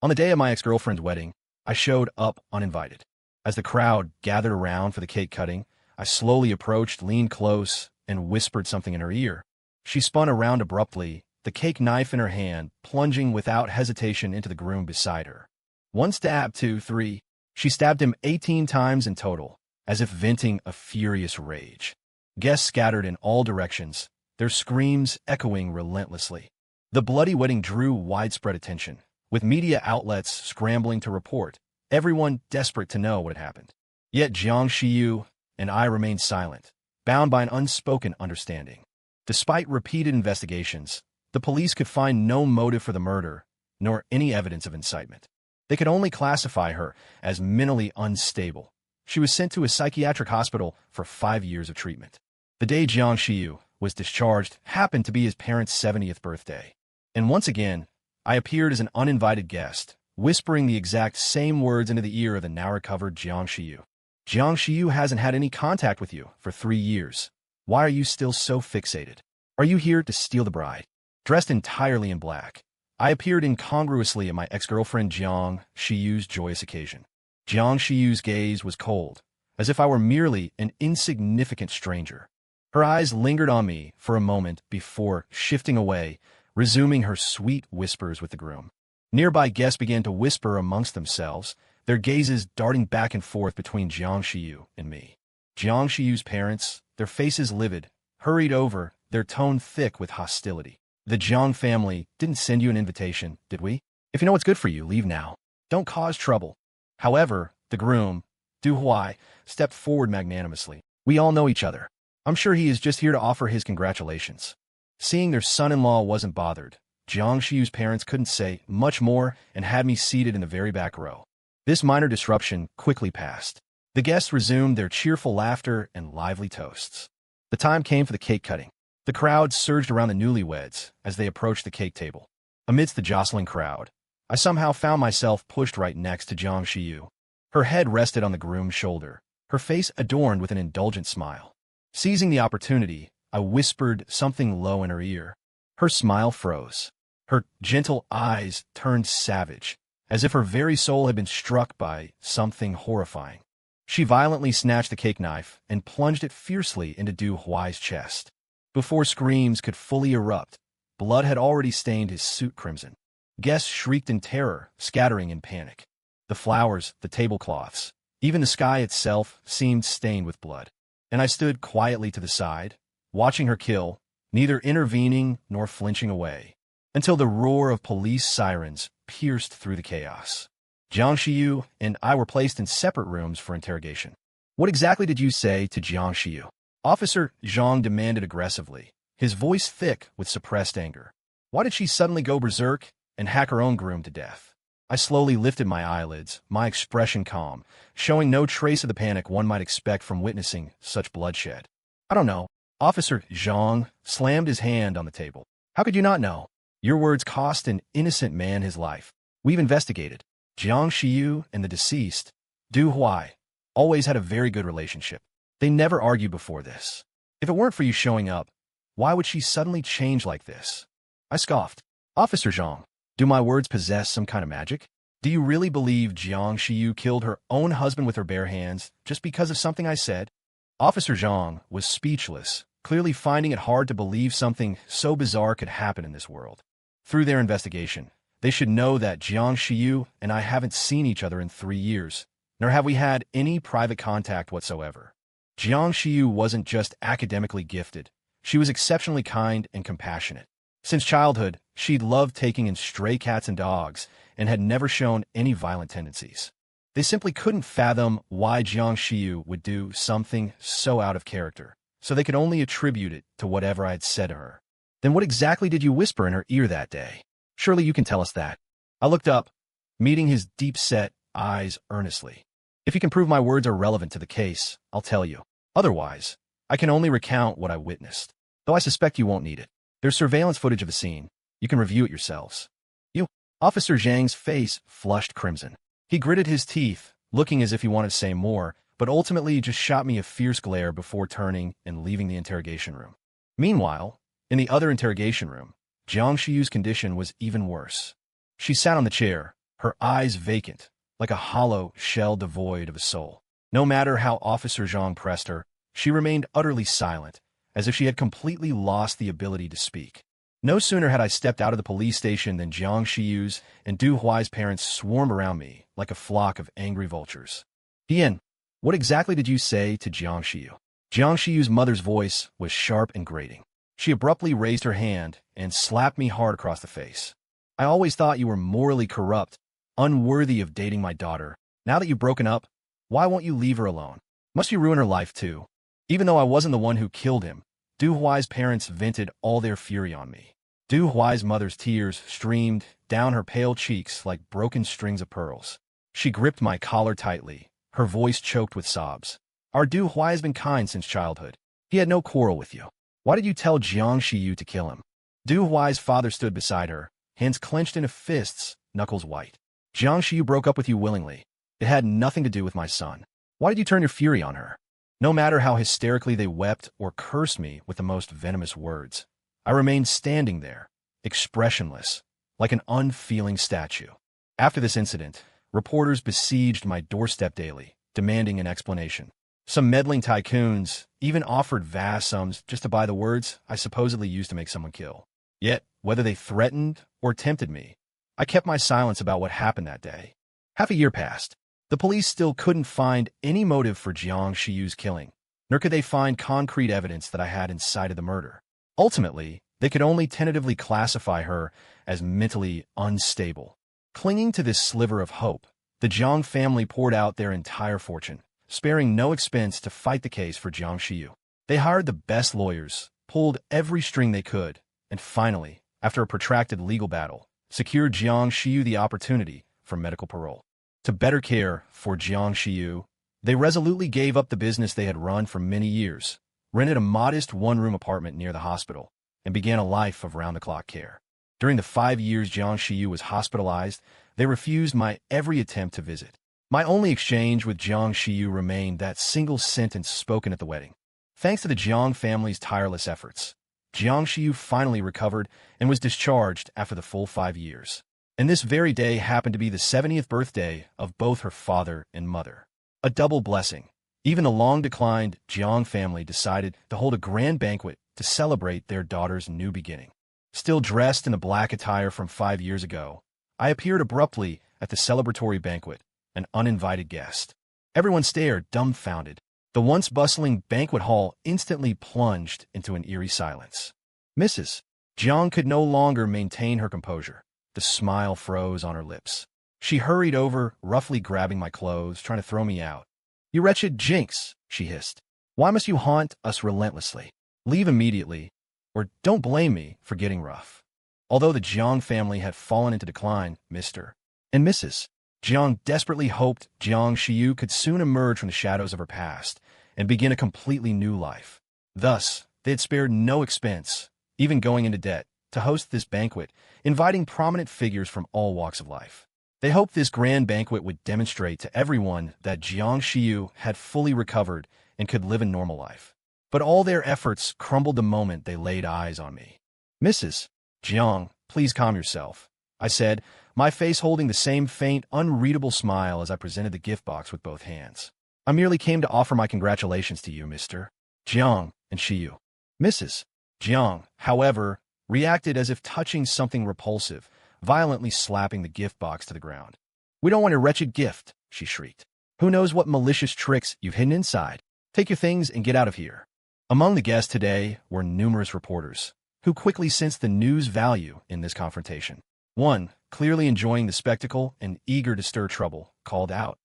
On the day of my ex-girlfriend's wedding, I showed up uninvited. As the crowd gathered around for the cake cutting, I slowly approached, leaned close, and whispered something in her ear. She spun around abruptly, the cake knife in her hand, plunging without hesitation into the groom beside her. One stab, two, three. She stabbed him 18 times in total, as if venting a furious rage. Guests scattered in all directions, their screams echoing relentlessly. The bloody wedding drew widespread attention, with media outlets scrambling to report, everyone desperate to know what had happened. Yet Jiang Shiyu and I remained silent, bound by an unspoken understanding. Despite repeated investigations, the police could find no motive for the murder, nor any evidence of incitement. They could only classify her as mentally unstable. She was sent to a psychiatric hospital for 5 years of treatment. The day Jiang Shiyu was discharged happened to be his parents' 70th birthday. And once again, I appeared as an uninvited guest, whispering the exact same words into the ear of the now-recovered Jiang Shiyu. Jiang Shiyu hasn't had any contact with you for 3 years. Why are you still so fixated? Are you here to steal the bride? Dressed entirely in black, I appeared incongruously at my ex-girlfriend Jiang Shiyu's joyous occasion. Jiang Shiyu's gaze was cold, as if I were merely an insignificant stranger. Her eyes lingered on me for a moment before shifting away, resuming her sweet whispers with the groom. Nearby guests began to whisper amongst themselves, their gazes darting back and forth between Jiang Shiyu and me. Jiang Shiyu's parents, their faces livid, hurried over, their tone thick with hostility. The Jiang family didn't send you an invitation, did we? If you know what's good for you, leave now. Don't cause trouble. However, the groom, Du Huai, stepped forward magnanimously. We all know each other. I'm sure he is just here to offer his congratulations. Seeing their son-in-law wasn't bothered, Jiang Shiyu's parents couldn't say much more and had me seated in the very back row. This minor disruption quickly passed. The guests resumed their cheerful laughter and lively toasts. The time came for the cake cutting. The crowd surged around the newlyweds as they approached the cake table. Amidst the jostling crowd, I somehow found myself pushed right next to Jiang Shiyu. Her head rested on the groom's shoulder, her face adorned with an indulgent smile. Seizing the opportunity, I whispered something low in her ear. Her smile froze. Her gentle eyes turned savage, as if her very soul had been struck by something horrifying. She violently snatched the cake knife and plunged it fiercely into Du Huai's chest. Before screams could fully erupt, blood had already stained his suit crimson. Guests shrieked in terror, scattering in panic. The flowers, the tablecloths, even the sky itself seemed stained with blood. And I stood quietly to the side, watching her kill, neither intervening nor flinching away, until the roar of police sirens pierced through the chaos. Jiang Shiyu and I were placed in separate rooms for interrogation. What exactly did you say to Jiang Shiyu? Officer Zhang demanded aggressively, his voice thick with suppressed anger. Why did she suddenly go berserk and hack her own groom to death? I slowly lifted my eyelids, my expression calm, showing no trace of the panic one might expect from witnessing such bloodshed. I don't know. Officer Zhang slammed his hand on the table. How could you not know? Your words cost an innocent man his life. We've investigated. Jiang Shiyu and the deceased, Du Huai, always had a very good relationship. They never argued before this. If it weren't for you showing up, why would she suddenly change like this? I scoffed. Officer Zhang, do my words possess some kind of magic? Do you really believe Jiang Shiyu killed her own husband with her bare hands just because of something I said? Officer Zhang was speechless, clearly finding it hard to believe something so bizarre could happen in this world. Through their investigation, they should know that Jiang Shiyu and I haven't seen each other in 3 years, nor have we had any private contact whatsoever. Jiang Shiyu wasn't just academically gifted. She was exceptionally kind and compassionate. Since childhood, she'd loved taking in stray cats and dogs and had never shown any violent tendencies. They simply couldn't fathom why Jiang Shiyu would do something so out of character, so they could only attribute it to whatever I had said to her. Then what exactly did you whisper in her ear that day? Surely you can tell us that. I looked up, meeting his deep-set eyes earnestly. If you can prove my words are relevant to the case, I'll tell you. Otherwise, I can only recount what I witnessed, though I suspect you won't need it. There's surveillance footage of the scene. You can review it yourselves. You. Officer Zhang's face flushed crimson. He gritted his teeth, looking as if he wanted to say more, but ultimately just shot me a fierce glare before turning and leaving the interrogation room. Meanwhile, in the other interrogation room, Jiang Shiyu's condition was even worse. She sat on the chair, her eyes vacant, like a hollow shell devoid of a soul. No matter how Officer Zhang pressed her, she remained utterly silent, as if she had completely lost the ability to speak. No sooner had I stepped out of the police station than Jiang Shiyu's and Du Huai's parents swarmed around me like a flock of angry vultures. Dian, what exactly did you say to Jiang Shiyu? Jiang Shiyu's mother's voice was sharp and grating. She abruptly raised her hand and slapped me hard across the face. I always thought you were morally corrupt, unworthy of dating my daughter. Now that you've broken up, why won't you leave her alone? Must you ruin her life too? Even though I wasn't the one who killed him, Du Huai's parents vented all their fury on me. Du Huai's mother's tears streamed down her pale cheeks like broken strings of pearls. She gripped my collar tightly, her voice choked with sobs. Our Du Huai has been kind since childhood. He had no quarrel with you. Why did you tell Jiang Shiyu to kill him? Du Huai's father stood beside her, hands clenched into fists, knuckles white. Jiang Shiyu broke up with you willingly. It had nothing to do with my son. Why did you turn your fury on her? No matter how hysterically they wept or cursed me with the most venomous words, I remained standing there, expressionless, like an unfeeling statue. After this incident, reporters besieged my doorstep daily, demanding an explanation. Some meddling tycoons even offered vast sums just to buy the words I supposedly used to make someone kill. Yet, whether they threatened or tempted me, I kept my silence about what happened that day. Half a year passed. The police still couldn't find any motive for Jiang Shiyu's killing, nor could they find concrete evidence that I had incited the murder. Ultimately, they could only tentatively classify her as mentally unstable. Clinging to this sliver of hope, the Jiang family poured out their entire fortune, sparing no expense to fight the case for Jiang Shiyu. They hired the best lawyers, pulled every string they could, and finally, after a protracted legal battle, secured Jiang Shiyu the opportunity for medical parole. To better care for Jiang Shiyu, they resolutely gave up the business they had run for many years, rented a modest one-room apartment near the hospital, and began a life of round-the-clock care. During the 5 years Jiang Shiyu was hospitalized, they refused my every attempt to visit. My only exchange with Jiang Shiyu remained that single sentence spoken at the wedding. Thanks to the Jiang family's tireless efforts, Jiang Shiyu finally recovered and was discharged after the full 5 years. And this very day happened to be the 70th birthday of both her father and mother. A double blessing. Even the long-declined Jiang family decided to hold a grand banquet to celebrate their daughter's new beginning. Still dressed in the black attire from 5 years ago, I appeared abruptly at the celebratory banquet, an uninvited guest. Everyone stared, dumbfounded. The once bustling banquet hall instantly plunged into an eerie silence. Mrs. Jiang could no longer maintain her composure. The smile froze on her lips. She hurried over, roughly grabbing my clothes, trying to throw me out. You wretched jinx, she hissed. Why must you haunt us relentlessly? Leave immediately, or don't blame me for getting rough. Although the Jiang family had fallen into decline, Mr. and Mrs. Jiang desperately hoped Jiang Shiyu could soon emerge from the shadows of her past and begin a completely new life. Thus, they had spared no expense, even going into debt, to host this banquet, inviting prominent figures from all walks of life. They hoped this grand banquet would demonstrate to everyone that Jiang Shiyu had fully recovered and could live a normal life. But all their efforts crumbled the moment they laid eyes on me. Mrs. Jiang, please calm yourself, I said, my face holding the same faint, unreadable smile as I presented the gift box with both hands. I merely came to offer my congratulations to you, Mr. Jiang and Shiyu. Mrs. Jiang, however, reacted as if touching something repulsive, violently slapping the gift box to the ground. We don't want your wretched gift, she shrieked. Who knows what malicious tricks you've hidden inside? Take your things and get out of here. Among the guests today were numerous reporters, who quickly sensed the news value in this confrontation. One, clearly enjoying the spectacle and eager to stir trouble, called out,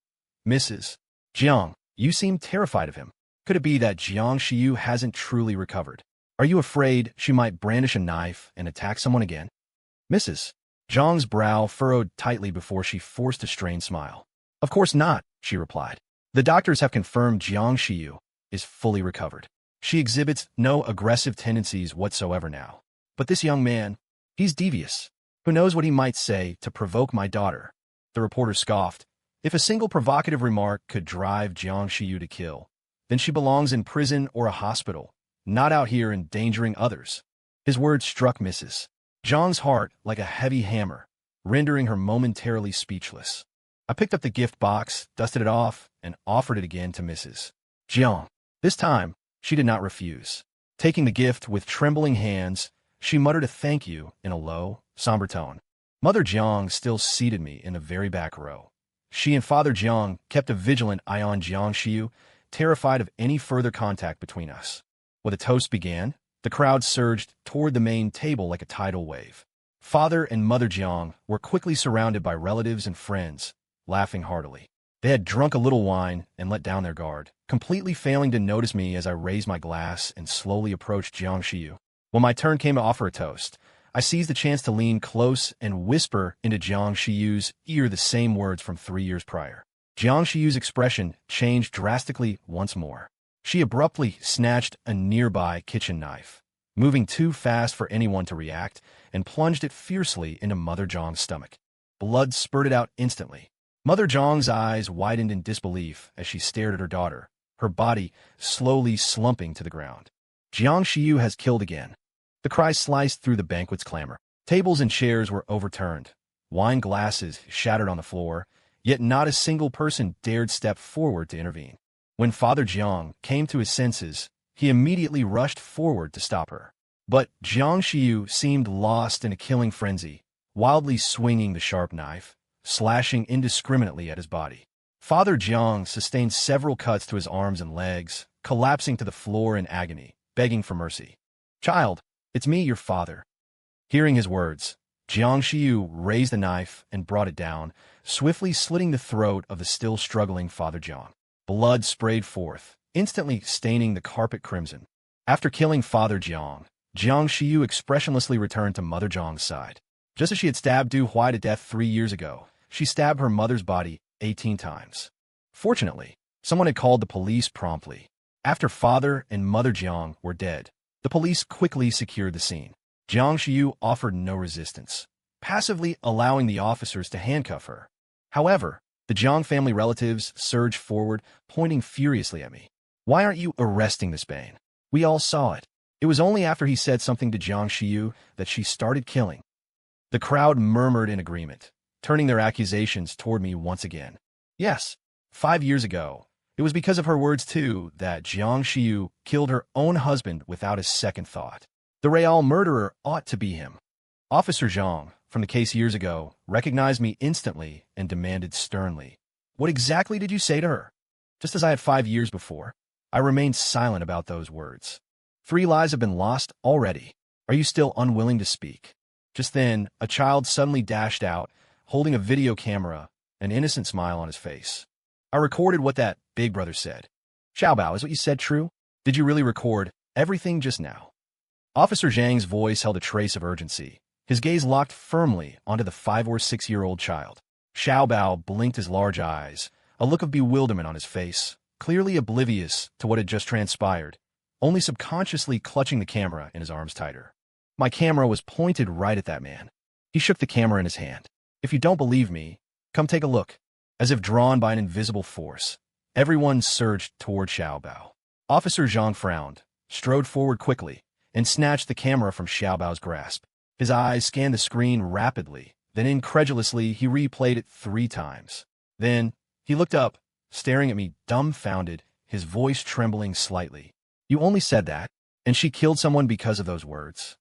Mrs. Jiang, you seem terrified of him. Could it be that Jiang Shiyu hasn't truly recovered? Are you afraid she might brandish a knife and attack someone again? Mrs. Jiang's brow furrowed tightly before she forced a strained smile. Of course not, she replied. The doctors have confirmed Jiang Shiyu is fully recovered. She exhibits no aggressive tendencies whatsoever now. But this young man, he's devious. Who knows what he might say to provoke my daughter? The reporter scoffed. If a single provocative remark could drive Jiang Shiyu to kill, then she belongs in prison or a hospital, not out here endangering others. His words struck Mrs. Jiang's heart like a heavy hammer. rendering her momentarily speechless. I picked up the gift box, dusted it off, and offered it again to Mrs. Jiang. This time, she did not refuse. Taking the gift with trembling hands, she muttered a thank you in a low, somber tone. Mother Jiang still seated me in the very back row. She and Father Jiang kept a vigilant eye on Jiang Xiu, terrified of any further contact between us. When the toast began, the crowd surged toward the main table like a tidal wave. Father and Mother Jiang were quickly surrounded by relatives and friends, laughing heartily. They had drunk a little wine and let down their guard, completely failing to notice me as I raised my glass and slowly approached Jiang Xiu. When my turn came to offer a toast, I seized the chance to lean close and whisper into Jiang Xiu's ear the same words from 3 years prior. Jiang Xiu's expression changed drastically once more. She abruptly snatched a nearby kitchen knife, moving too fast for anyone to react, and plunged it fiercely into Mother Jiang's stomach. Blood spurted out instantly. Mother Jiang's eyes widened in disbelief as she stared at her daughter, her body slowly slumping to the ground. Jiang Xiu has killed again. The cry sliced through the banquet's clamor. Tables and chairs were overturned. Wine glasses shattered on the floor, yet not a single person dared step forward to intervene. When Father Jiang came to his senses, he immediately rushed forward to stop her. But Jiang Xiu seemed lost in a killing frenzy, wildly swinging the sharp knife, slashing indiscriminately at his body. Father Jiang sustained several cuts to his arms and legs, collapsing to the floor in agony, begging for mercy. "Child, it's me, your father." Hearing his words, Jiang Xiu raised the knife and brought it down, swiftly slitting the throat of the still struggling Father Jiang. Blood sprayed forth, instantly staining the carpet crimson. After killing Father Jiang, Jiang Xiu expressionlessly returned to Mother Jiang's side. Just as she had stabbed Du Huai to death 3 years ago, she stabbed her mother's body 18 times. Fortunately, someone had called the police promptly. After Father and Mother Jiang were dead, the police quickly secured the scene. Jiang Xiu offered no resistance, passively allowing the officers to handcuff her. However, the Jiang family relatives surged forward, pointing furiously at me. "Why aren't you arresting this Bane? We all saw it." It was only after he said something to Jiang Xiu that she started killing. The crowd murmured in agreement, turning their accusations toward me once again. Yes, 5 years ago, it was because of her words too that Jiang Xiu killed her own husband without a second thought. The real murderer ought to be him. Officer Zhang, from the case years ago, recognized me instantly and demanded sternly, "What exactly did you say to her?" Just as I had 5 years before, I remained silent about those words. 3 lives have been lost already. Are you still unwilling to speak? Just then, a child suddenly dashed out, holding a video camera, an innocent smile on his face. I recorded what that big brother said. "Xiaobao, is what you said true? Did you really record everything just now?" Officer Zhang's voice held a trace of urgency, his gaze locked firmly onto the 5 or 6-year-old child. Xiaobao blinked his large eyes, a look of bewilderment on his face, clearly oblivious to what had just transpired, only subconsciously clutching the camera in his arms tighter. My camera was pointed right at that man. He shook the camera in his hand. "If you don't believe me, come take a look." As if drawn by an invisible force, everyone surged toward Xiaobao. Officer Zhang frowned, strode forward quickly, and snatched the camera from Xiaobao's grasp. His eyes scanned the screen rapidly, then incredulously he replayed it 3 times. Then, he looked up, staring at me dumbfounded, his voice trembling slightly. "You only said that, and she killed someone because of those words?"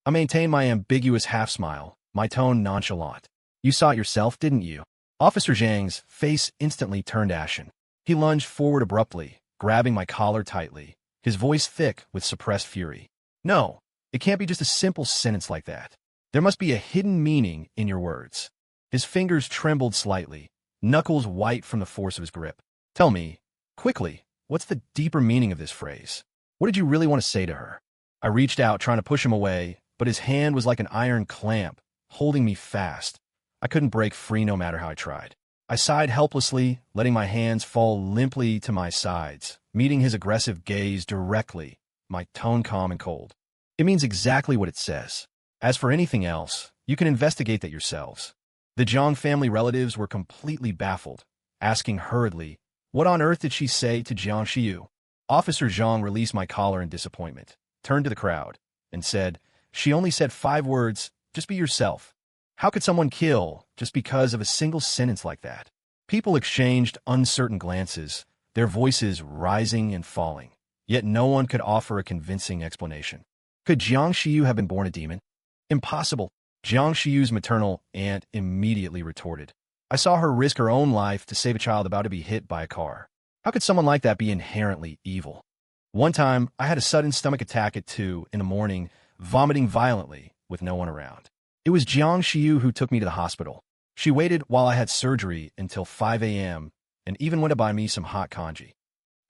I maintained my ambiguous half-smile, my tone nonchalant. "You saw it yourself, didn't you?" Officer Zhang's face instantly turned ashen. He lunged forward abruptly, grabbing my collar tightly, his voice thick with suppressed fury. "No, it can't be just a simple sentence like that. There must be a hidden meaning in your words." His fingers trembled slightly, knuckles white from the force of his grip. "Tell me, quickly, what's the deeper meaning of this phrase? What did you really want to say to her?" I reached out, trying to push him away, but his hand was like an iron clamp, holding me fast. I couldn't break free no matter how I tried. I sighed helplessly, letting my hands fall limply to my sides, meeting his aggressive gaze directly, my tone calm and cold. "It means exactly what it says. As for anything else, you can investigate that yourselves." The Zhang family relatives were completely baffled, asking hurriedly, "What on earth did she say to Jiang Xiu?" Officer Zhang released my collar in disappointment, turned to the crowd, and said, "She only said 5 words, just be yourself." How could someone kill just because of a single sentence like that? People exchanged uncertain glances, their voices rising and falling, yet no one could offer a convincing explanation. Could Jiang Shiyu have been born a demon? Impossible. Jiang Shiyu's maternal aunt immediately retorted. I saw her risk her own life to save a child about to be hit by a car. How could someone like that be inherently evil? One time, I had a sudden stomach attack at 2 in the morning, vomiting violently with no one around. It was Jiang Shiyu who took me to the hospital. She waited while I had surgery until 5 a.m. and even went to buy me some hot congee.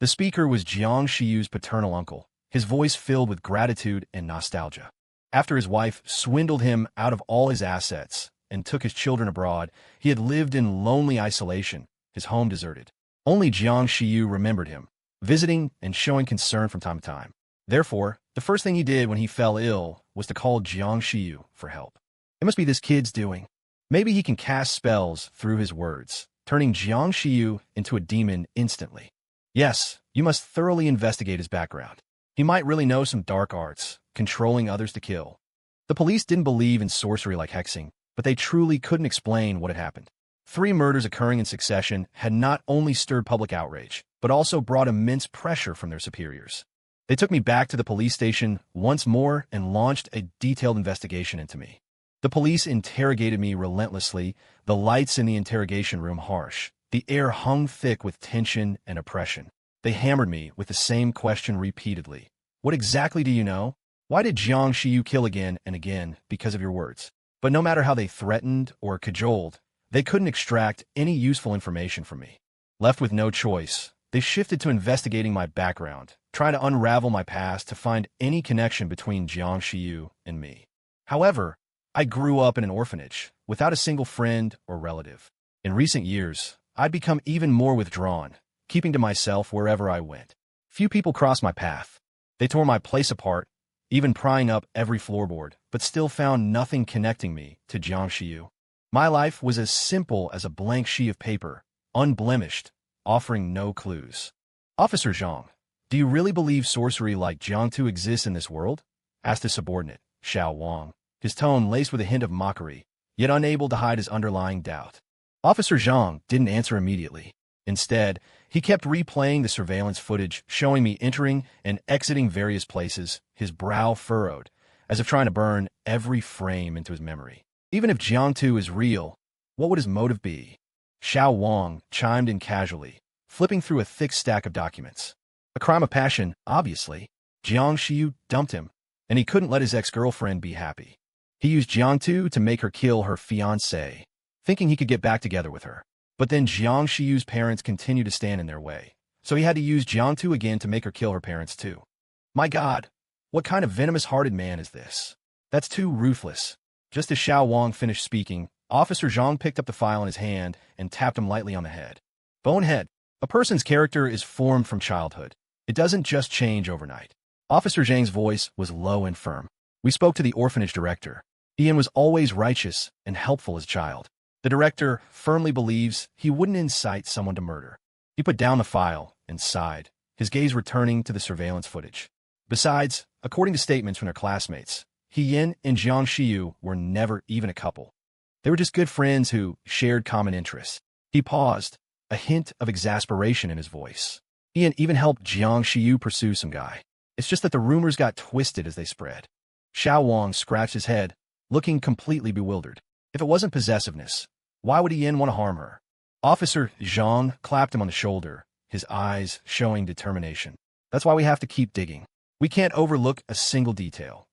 The speaker was Jiang Shiyu's paternal uncle, his voice filled with gratitude and nostalgia. After his wife swindled him out of all his assets and took his children abroad, he had lived in lonely isolation, his home deserted. Only Jiang Shiyu remembered him, visiting and showing concern from time to time. Therefore, the first thing he did when he fell ill was to call Jiang Shiyu for help. It must be this kid's doing. Maybe he can cast spells through his words, turning Jiang Shiyu into a demon instantly. Yes, you must thoroughly investigate his background. He might really know some dark arts, controlling others to kill. The police didn't believe in sorcery like hexing, but they truly couldn't explain what had happened. 3 murders occurring in succession had not only stirred public outrage, but also brought immense pressure from their superiors. They took me back to the police station once more and launched a detailed investigation into me. The police interrogated me relentlessly, the lights in the interrogation room harsh. The air hung thick with tension and oppression. They hammered me with the same question repeatedly. What exactly do you know? Why did Jiang Shiyu kill again and again because of your words? But no matter how they threatened or cajoled, they couldn't extract any useful information from me. Left with no choice, they shifted to investigating my background, trying to unravel my past to find any connection between Jiang Shiyu and me. However, I grew up in an orphanage, without a single friend or relative. In recent years, I'd become even more withdrawn, keeping to myself wherever I went. Few people crossed my path. They tore my place apart, even prying up every floorboard, but still found nothing connecting me to Jiang Shiyu. My life was as simple as a blank sheet of paper, unblemished, offering no clues. Officer Zhang, do you really believe sorcery like Jiangtu exists in this world? Asked his subordinate, Xiao Wang, his tone laced with a hint of mockery, yet unable to hide his underlying doubt. Officer Zhang didn't answer immediately. Instead, he kept replaying the surveillance footage, showing me entering and exiting various places, his brow furrowed, as if trying to burn every frame into his memory. Even if Jiangtu is real, what would his motive be? Xiao Wang chimed in casually, flipping through a thick stack of documents. A crime of passion, obviously. Jiang Shiyu dumped him, and he couldn't let his ex-girlfriend be happy. He used Jiangtu to make her kill her fiancé, thinking he could get back together with her. But then Jiang Shiyu's parents continued to stand in their way, so he had to use Jiangtu again to make her kill her parents too. My God, what kind of venomous-hearted man is this? That's too ruthless. Just as Xiao Wang finished speaking, Officer Zhang picked up the file in his hand and tapped him lightly on the head. Bonehead, a person's character is formed from childhood. It doesn't just change overnight. Officer Zhang's voice was low and firm. We spoke to the orphanage director. Ian was always righteous and helpful as a child. The director firmly believes he wouldn't incite someone to murder. He put down the file and sighed, his gaze returning to the surveillance footage. Besides, according to statements from their classmates, Yin and Jiang Shiyu were never even a couple. They were just good friends who shared common interests. He paused, a hint of exasperation in his voice. Ian even helped Jiang Shiyu pursue some guy. It's just that the rumors got twisted as they spread. Xiao Wang scratched his head, looking completely bewildered. If it wasn't possessiveness, why would Ian want to harm her? Officer Zhang clapped him on the shoulder, his eyes showing determination. That's why we have to keep digging. We can't overlook a single detail.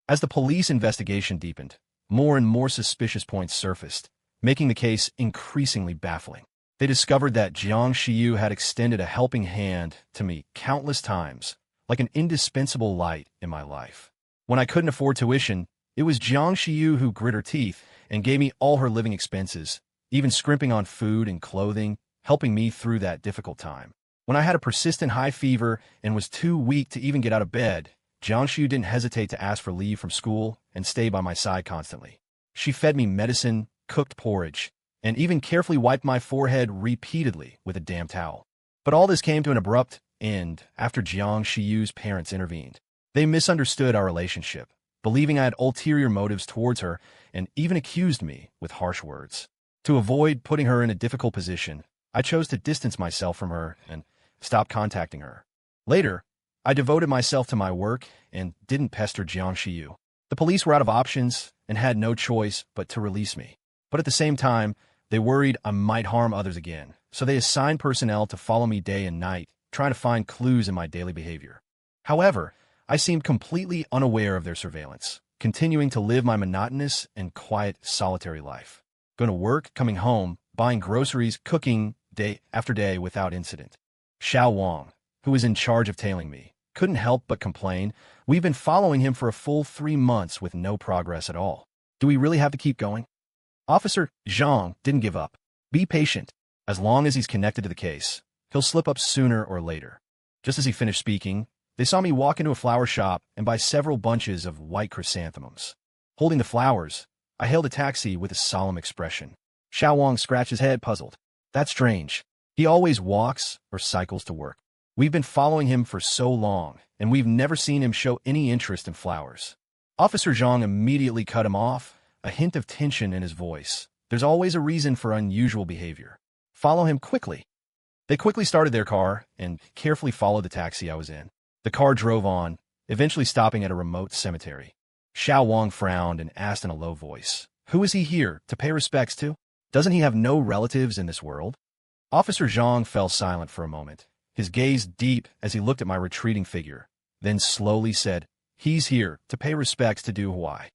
As the police investigation deepened, more and more suspicious points surfaced, making the case increasingly baffling. They discovered that Jiang Shiyu had extended a helping hand to me countless times, like an indispensable light in my life. When I couldn't afford tuition, it was Jiang Shiyu who grit her teeth and gave me all her living expenses, even scrimping on food and clothing, helping me through that difficult time. When I had a persistent high fever and was too weak to even get out of bed, Jiang Shiyu didn't hesitate to ask for leave from school and stay by my side constantly. She fed me medicine, cooked porridge, and even carefully wiped my forehead repeatedly with a damp towel. But all this came to an abrupt end after Jiang Shiyu's parents intervened. They misunderstood our relationship, believing I had ulterior motives towards her, and even accused me with harsh words. To avoid putting her in a difficult position, I chose to distance myself from her and stop contacting her. Later, I devoted myself to my work and didn't pester Jiang Shiyu. The police were out of options and had no choice but to release me. But at the same time, they worried I might harm others again, so they assigned personnel to follow me day and night, trying to find clues in my daily behavior. However, I seemed completely unaware of their surveillance, continuing to live my monotonous and quiet, solitary life. Going to work, coming home, buying groceries, cooking day after day without incident. Xiao Wang, who was in charge of tailing me, couldn't help but complain. We've been following him for a full 3 months with no progress at all. Do we really have to keep going? Officer Zhang didn't give up. Be patient. As long as he's connected to the case, he'll slip up sooner or later. Just as he finished speaking, they saw me walk into a flower shop and buy several bunches of white chrysanthemums. Holding the flowers, I hailed a taxi with a solemn expression. Xiao Wang scratched his head, puzzled. That's strange. He always walks or cycles to work. We've been following him for so long, and we've never seen him show any interest in flowers. Officer Zhang immediately cut him off, a hint of tension in his voice. There's always a reason for unusual behavior. Follow him quickly. They quickly started their car and carefully followed the taxi I was in. The car drove on, eventually stopping at a remote cemetery. Xiao Wang frowned and asked in a low voice, "Who is he here to pay respects to? Doesn't he have no relatives in this world?" Officer Zhang fell silent for a moment, his gaze deep as he looked at my retreating figure, then slowly said, "He's here to pay respects to Du Huai."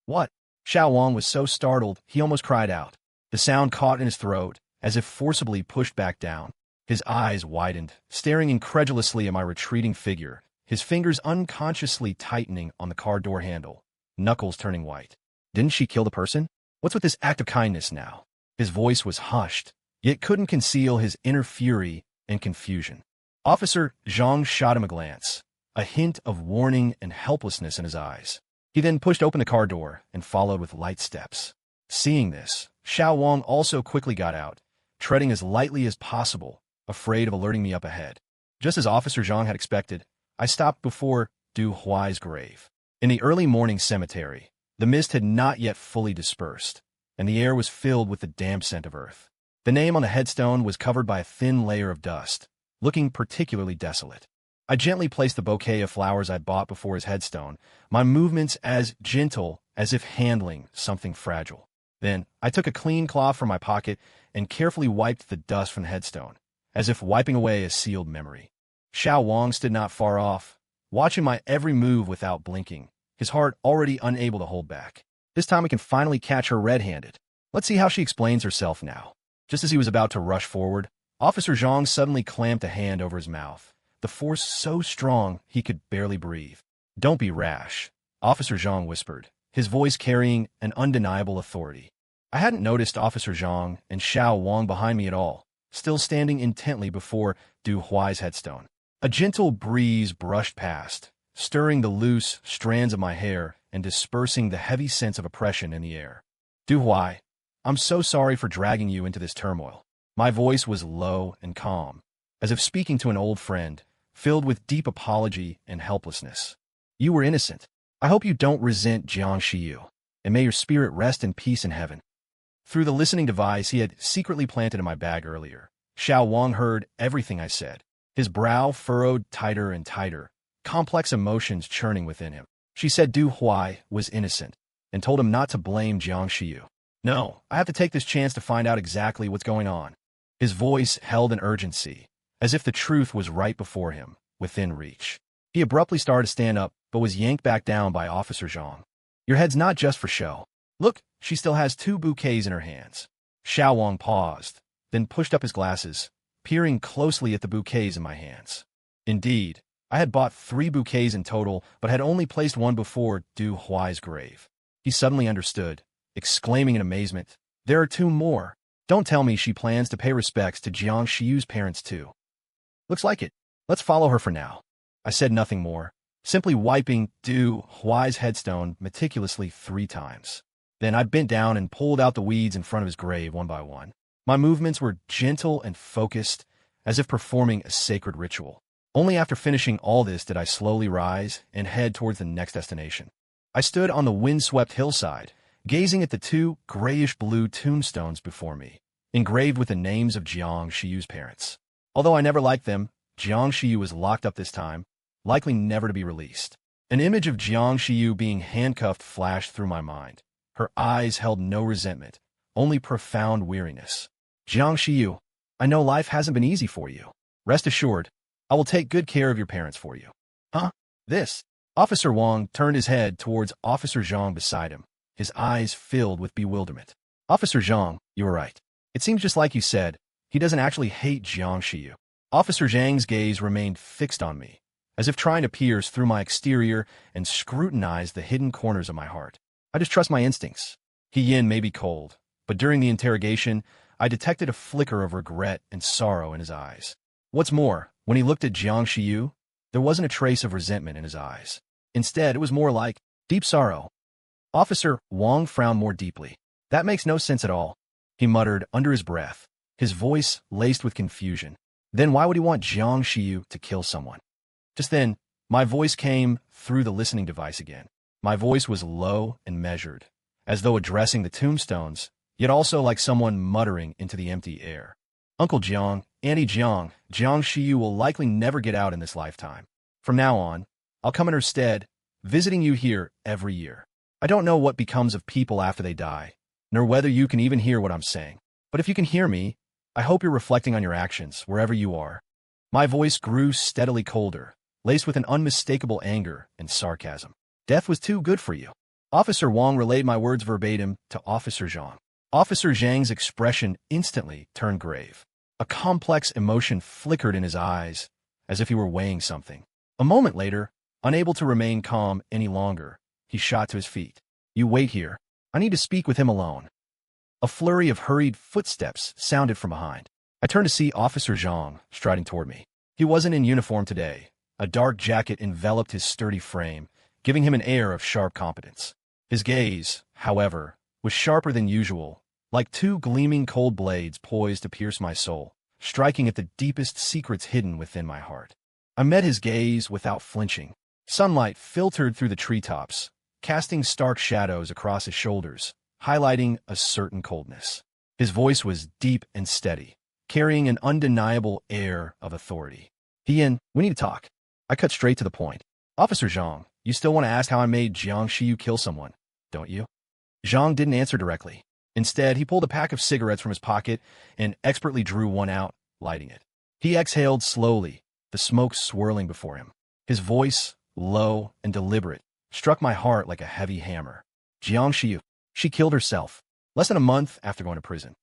"What?" Xiao Wang was so startled he almost cried out. The sound caught in his throat, as if forcibly pushed back down. His eyes widened, staring incredulously at my retreating figure, his fingers unconsciously tightening on the car door handle, knuckles turning white. Didn't she kill the person? What's with this act of kindness now? His voice was hushed, yet couldn't conceal his inner fury and confusion. Officer Zhang shot him a glance, a hint of warning and helplessness in his eyes. He then pushed open the car door and followed with light steps. Seeing this, Xiao Wang also quickly got out, treading as lightly as possible, afraid of alerting me up ahead. Just as Officer Zhang had expected, I stopped before Du Huai's grave. In the early morning cemetery, the mist had not yet fully dispersed, and the air was filled with the damp scent of earth. The name on the headstone was covered by a thin layer of dust, looking particularly desolate. I gently placed the bouquet of flowers I'd bought before his headstone, my movements as gentle as if handling something fragile. Then, I took a clean cloth from my pocket and carefully wiped the dust from the headstone, as if wiping away a sealed memory. Xiao Wang stood not far off, watching my every move without blinking, his heart already unable to hold back. This time I can finally catch her red-handed. Let's see how she explains herself now. Just as he was about to rush forward, Officer Zhang suddenly clamped a hand over his mouth, the force so strong he could barely breathe. "Don't be rash," Officer Zhang whispered, his voice carrying an undeniable authority. I hadn't noticed Officer Zhang and Xiao Wang behind me at all, still standing intently before Du Huai's headstone. A gentle breeze brushed past, stirring the loose strands of my hair and dispersing the heavy sense of oppression in the air. "Du Huai, I'm so sorry for dragging you into this turmoil." My voice was low and calm, as if speaking to an old friend, filled with deep apology and helplessness. "You were innocent. I hope you don't resent Jiang Shiyu, and may your spirit rest in peace in heaven." Through the listening device he had secretly planted in my bag earlier, Xiao Wang heard everything I said, his brow furrowed tighter and tighter, complex emotions churning within him. She said Du Huai was innocent, and told him not to blame Jiang Shiyu. "No, I have to take this chance to find out exactly what's going on." His voice held an urgency, as if the truth was right before him, within reach. He abruptly started to stand up, but was yanked back down by Officer Zhang. "Your head's not just for show. Look, she still has 2 bouquets in her hands." Xiao Wang paused, then pushed up his glasses, peering closely at the bouquets in my hands. Indeed, I had bought 3 bouquets in total, but had only placed one before Du Huai's grave. He suddenly understood, exclaiming in amazement, "There are 2 more. Don't tell me she plans to pay respects to Jiang Shiyu's parents too." "Looks like it. Let's follow her for now." I said nothing more, simply wiping Du Huai's headstone meticulously 3 times. Then I bent down and pulled out the weeds in front of his grave one by one. My movements were gentle and focused, as if performing a sacred ritual. Only after finishing all this did I slowly rise and head towards the next destination. I stood on the windswept hillside, gazing at the two grayish-blue tombstones before me, engraved with the names of Jiang Shiyu's parents. Although I never liked them, Jiang Shiyu was locked up this time, likely never to be released. An image of Jiang Shiyu being handcuffed flashed through my mind. Her eyes held no resentment, only profound weariness. Jiang Shiyu, I know life hasn't been easy for you. Rest assured, I will take good care of your parents for you. Huh? This? Officer Wang turned his head towards Officer Zhang beside him, his eyes filled with bewilderment. Officer Zhang, you were right. It seems just like you said, he doesn't actually hate Jiang Shiyu. Officer Zhang's gaze remained fixed on me, as if trying to pierce through my exterior and scrutinize the hidden corners of my heart. I just trust my instincts. He Yin may be cold, but during the interrogation, I detected a flicker of regret and sorrow in his eyes. What's more, when he looked at Jiang Shiyu, there wasn't a trace of resentment in his eyes. Instead, it was more like deep sorrow. Officer Wang frowned more deeply. That makes no sense at all, he muttered under his breath, his voice laced with confusion. Then why would he want Jiang Shiyu to kill someone? Just then, my voice came through the listening device again. My voice was low and measured, as though addressing the tombstones, yet also like someone muttering into the empty air. Uncle Jiang, Auntie Jiang, Jiang Shiyu will likely never get out in this lifetime. From now on, I'll come in her stead, visiting you here every year. I don't know what becomes of people after they die, nor whether you can even hear what I'm saying. But if you can hear me, I hope you're reflecting on your actions wherever you are. My voice grew steadily colder, laced with an unmistakable anger and sarcasm. Death was too good for you. Officer Wang relayed my words verbatim to Officer Zhang. Officer Zhang's expression instantly turned grave. A complex emotion flickered in his eyes, as if he were weighing something. A moment later, unable to remain calm any longer, he shot to his feet. You wait here. I need to speak with him alone. A flurry of hurried footsteps sounded from behind. I turned to see Officer Zhang striding toward me. He wasn't in uniform today. A dark jacket enveloped his sturdy frame, giving him an air of sharp competence. His gaze, however, was sharper than usual, like two gleaming cold blades poised to pierce my soul, striking at the deepest secrets hidden within my heart. I met his gaze without flinching. Sunlight filtered through the treetops, casting stark shadows across his shoulders, highlighting a certain coldness. His voice was deep and steady, carrying an undeniable air of authority. Ian, we need to talk. I cut straight to the point. Officer Zhang, you still want to ask how I made Jiang Shiyu kill someone, don't you? Zhang didn't answer directly. Instead, he pulled a pack of cigarettes from his pocket and expertly drew one out, lighting it. He exhaled slowly, the smoke swirling before him. His voice, low and deliberate, struck my heart like a heavy hammer. Jiang Shiyu, she killed herself, less than a month after going to prison.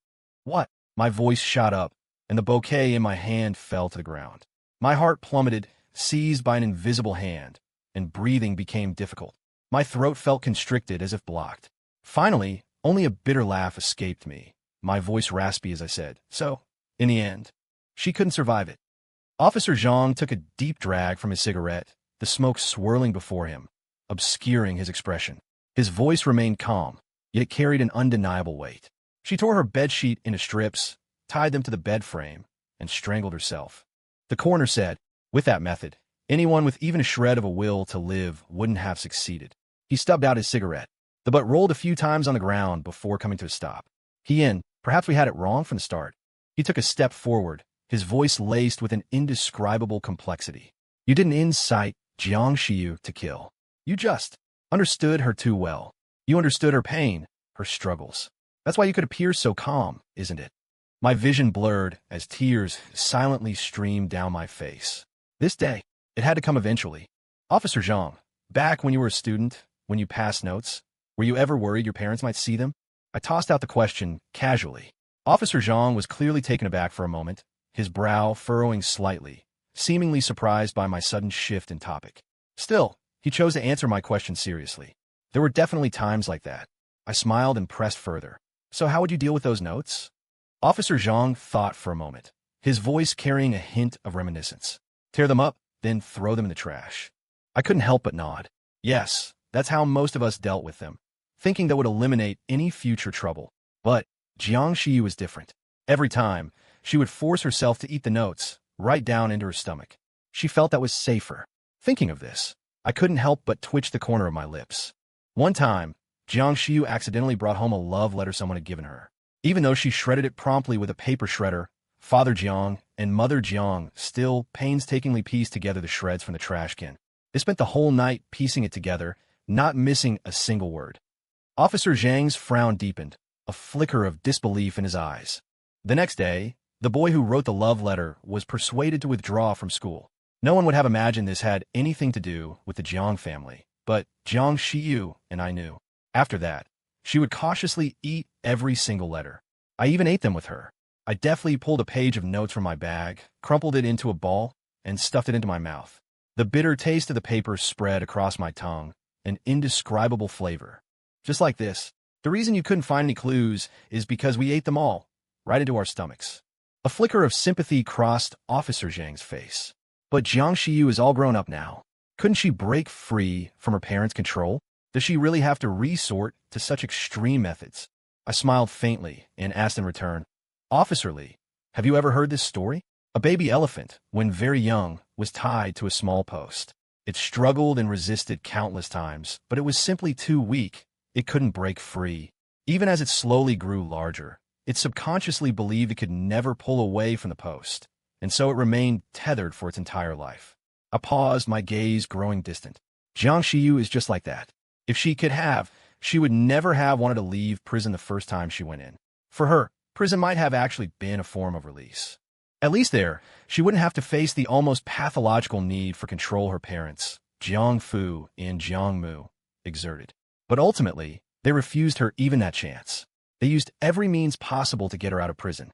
What? My voice shot up, and the bouquet in my hand fell to the ground. My heart plummeted, seized by an invisible hand, and breathing became difficult. My throat felt constricted as if blocked. Finally, only a bitter laugh escaped me, my voice raspy as I said, so, in the end, she couldn't survive it. Officer Zhang took a deep drag from his cigarette, the smoke swirling before him, obscuring his expression. His voice remained calm, yet it carried an undeniable weight. She tore her bedsheet into strips, tied them to the bed frame, and strangled herself. The coroner said, with that method, anyone with even a shred of a will to live wouldn't have succeeded. He stubbed out his cigarette. The butt rolled a few times on the ground before coming to a stop. Perhaps we had it wrong from the start. He took a step forward, his voice laced with an indescribable complexity. You didn't incite Jiang Shiyu to kill. You just understood her too well. You understood her pain, her struggles. That's why you could appear so calm, isn't it? My vision blurred as tears silently streamed down my face. This day, it had to come eventually. Officer Zhang, back when you were a student, when you passed notes, were you ever worried your parents might see them? I tossed out the question casually. Officer Zhang was clearly taken aback for a moment, his brow furrowing slightly, seemingly surprised by my sudden shift in topic. Still, he chose to answer my question seriously. There were definitely times like that. I smiled and pressed further. So how would you deal with those notes? Officer Zhang thought for a moment, his voice carrying a hint of reminiscence. Tear them up, then throw them in the trash. I couldn't help but nod. Yes, that's how most of us dealt with them, thinking that would eliminate any future trouble. But Jiang Shiyu was different. Every time, she would force herself to eat the notes, right down into her stomach. She felt that was safer. Thinking of this, I couldn't help but twitch the corner of my lips. One time, Jiang Xiu accidentally brought home a love letter someone had given her. Even though she shredded it promptly with a paper shredder, Father Jiang and Mother Jiang still painstakingly pieced together the shreds from the trash can. They spent the whole night piecing it together, not missing a single word. Officer Zhang's frown deepened, a flicker of disbelief in his eyes. The next day, the boy who wrote the love letter was persuaded to withdraw from school. No one would have imagined this had anything to do with the Jiang family, but Jiang Xiu and I knew. After that, she would cautiously eat every single letter. I even ate them with her. I deftly pulled a page of notes from my bag, crumpled it into a ball, and stuffed it into my mouth. The bitter taste of the paper spread across my tongue, an indescribable flavor. Just like this. The reason you couldn't find any clues is because we ate them all, right into our stomachs. A flicker of sympathy crossed Officer Zhang's face. But Jiang Xiu is all grown up now. Couldn't she break free from her parents' control? Does she really have to resort to such extreme methods? I smiled faintly and asked in return, Officer Lee, have you ever heard this story? A baby elephant, when very young, was tied to a small post. It struggled and resisted countless times, but it was simply too weak. It couldn't break free. Even as it slowly grew larger, it subconsciously believed it could never pull away from the post, and so it remained tethered for its entire life. I paused, my gaze growing distant. Jiang Xiu is just like that. If she could have, she would never have wanted to leave prison the first time she went in. For her, prison might have actually been a form of release. At least there, she wouldn't have to face the almost pathological need for control her parents, Jiang Fu and Jiang Mu, exerted. But ultimately, they refused her even that chance. They used every means possible to get her out of prison.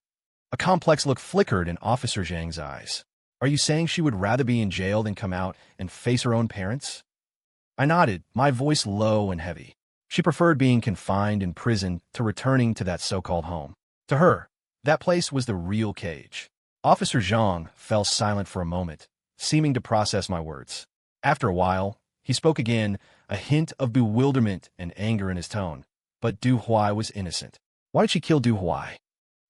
A complex look flickered in Officer Zhang's eyes. Are you saying she would rather be in jail than come out and face her own parents? I nodded, my voice low and heavy. She preferred being confined in prison to returning to that so-called home. To her, that place was the real cage. Officer Zhang fell silent for a moment, seeming to process my words. After a while, he spoke again, a hint of bewilderment and anger in his tone. But Du Huai was innocent. Why did she kill Du Huai?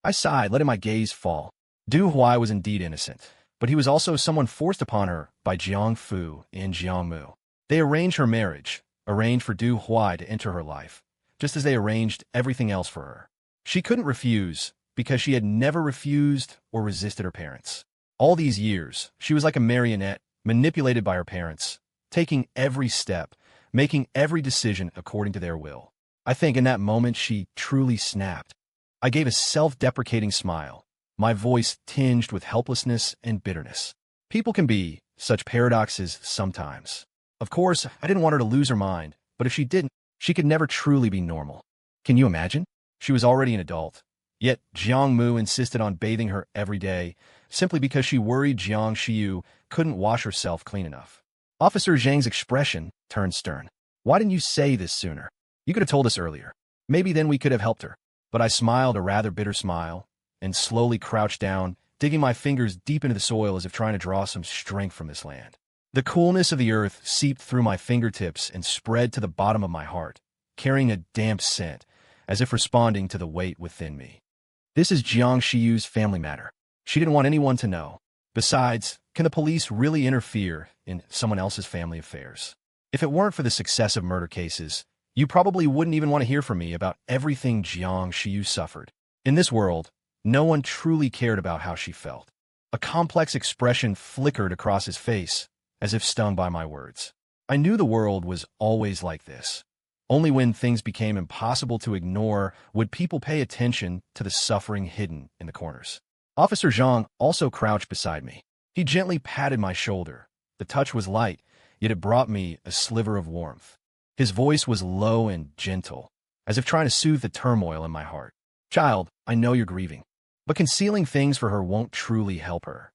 I sighed, letting my gaze fall. Du Huai was indeed innocent, but he was also someone forced upon her by Jiang Fu and Jiang Mu. They arranged her marriage, arranged for Du Huai to enter her life, just as they arranged everything else for her. She couldn't refuse, because she had never refused or resisted her parents. All these years, she was like a marionette, manipulated by her parents, taking every step, making every decision according to their will. I think in that moment she truly snapped. I gave a self-deprecating smile, my voice tinged with helplessness and bitterness. People can be such paradoxes sometimes. Of course, I didn't want her to lose her mind, but if she didn't, she could never truly be normal. Can you imagine? She was already an adult. Yet Jiang Mu insisted on bathing her every day, simply because she worried Jiang Xiu couldn't wash herself clean enough. Officer Zhang's expression turned stern. Why didn't you say this sooner? You could have told us earlier. Maybe then we could have helped her. But I smiled a rather bitter smile, and slowly crouched down, digging my fingers deep into the soil as if trying to draw some strength from this land. The coolness of the earth seeped through my fingertips and spread to the bottom of my heart, carrying a damp scent, as if responding to the weight within me. This is Jiang Xiu's family matter. She didn't want anyone to know. Besides, can the police really interfere in someone else's family affairs? If it weren't for the successive murder cases, you probably wouldn't even want to hear from me about everything Jiang Xiu suffered. In this world, no one truly cared about how she felt. A complex expression flickered across his face, as if stung by my words. I knew the world was always like this. Only when things became impossible to ignore would people pay attention to the suffering hidden in the corners. Officer Zhang also crouched beside me. He gently patted my shoulder. The touch was light, yet it brought me a sliver of warmth. His voice was low and gentle, as if trying to soothe the turmoil in my heart. Child, I know you're grieving, but concealing things for her won't truly help her.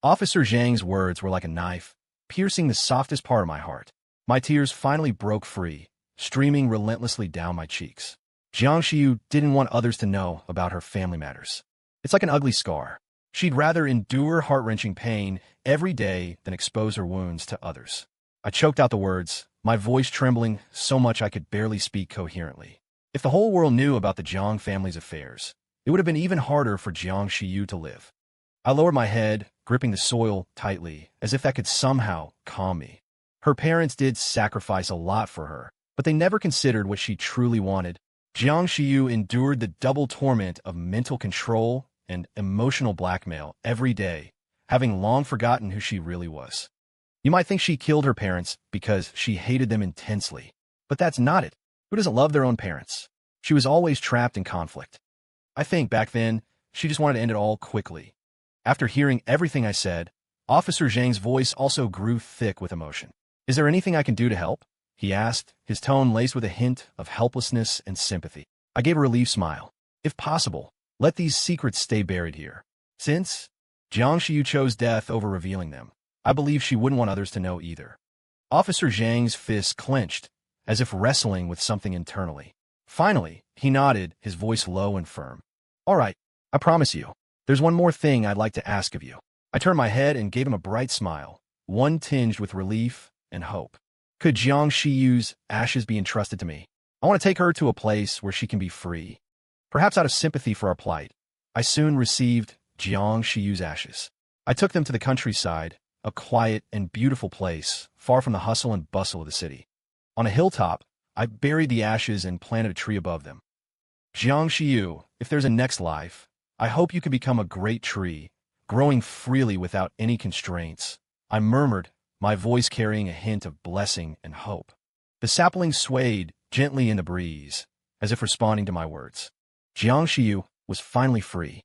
Officer Zhang's words were like a knife, piercing the softest part of my heart. My tears finally broke free, streaming relentlessly down my cheeks. Jiang Xiu didn't want others to know about her family matters. It's like an ugly scar. She'd rather endure heart-wrenching pain every day than expose her wounds to others. I choked out the words, my voice trembling so much I could barely speak coherently. If the whole world knew about the Jiang family's affairs, it would have been even harder for Jiang Xiu to live. I lowered my head, gripping the soil tightly, as if that could somehow calm me. Her parents did sacrifice a lot for her, but they never considered what she truly wanted. Jiang Shiyu endured the double torment of mental control and emotional blackmail every day, having long forgotten who she really was. You might think she killed her parents because she hated them intensely, but that's not it. Who doesn't love their own parents? She was always trapped in conflict. I think back then, she just wanted to end it all quickly. After hearing everything I said, Officer Zhang's voice also grew thick with emotion. Is there anything I can do to help? He asked, his tone laced with a hint of helplessness and sympathy. I gave a relieved smile. If possible, let these secrets stay buried here. Since Jiang Shiyu chose death over revealing them, I believe she wouldn't want others to know either. Officer Zhang's fists clenched, as if wrestling with something internally. Finally, he nodded, his voice low and firm. All right, I promise you. There's one more thing I'd like to ask of you. I turned my head and gave him a bright smile, one tinged with relief and hope. Could Jiang Shiyu's ashes be entrusted to me? I want to take her to a place where she can be free. Perhaps out of sympathy for our plight, I soon received Jiang Shiyu's ashes. I took them to the countryside, a quiet and beautiful place, far from the hustle and bustle of the city. On a hilltop, I buried the ashes and planted a tree above them. Jiang Shiyu, if there's a next life, I hope you can become a great tree, growing freely without any constraints. I murmured, my voice carrying a hint of blessing and hope. The sapling swayed gently in the breeze, as if responding to my words. Jiang Shiyu was finally free.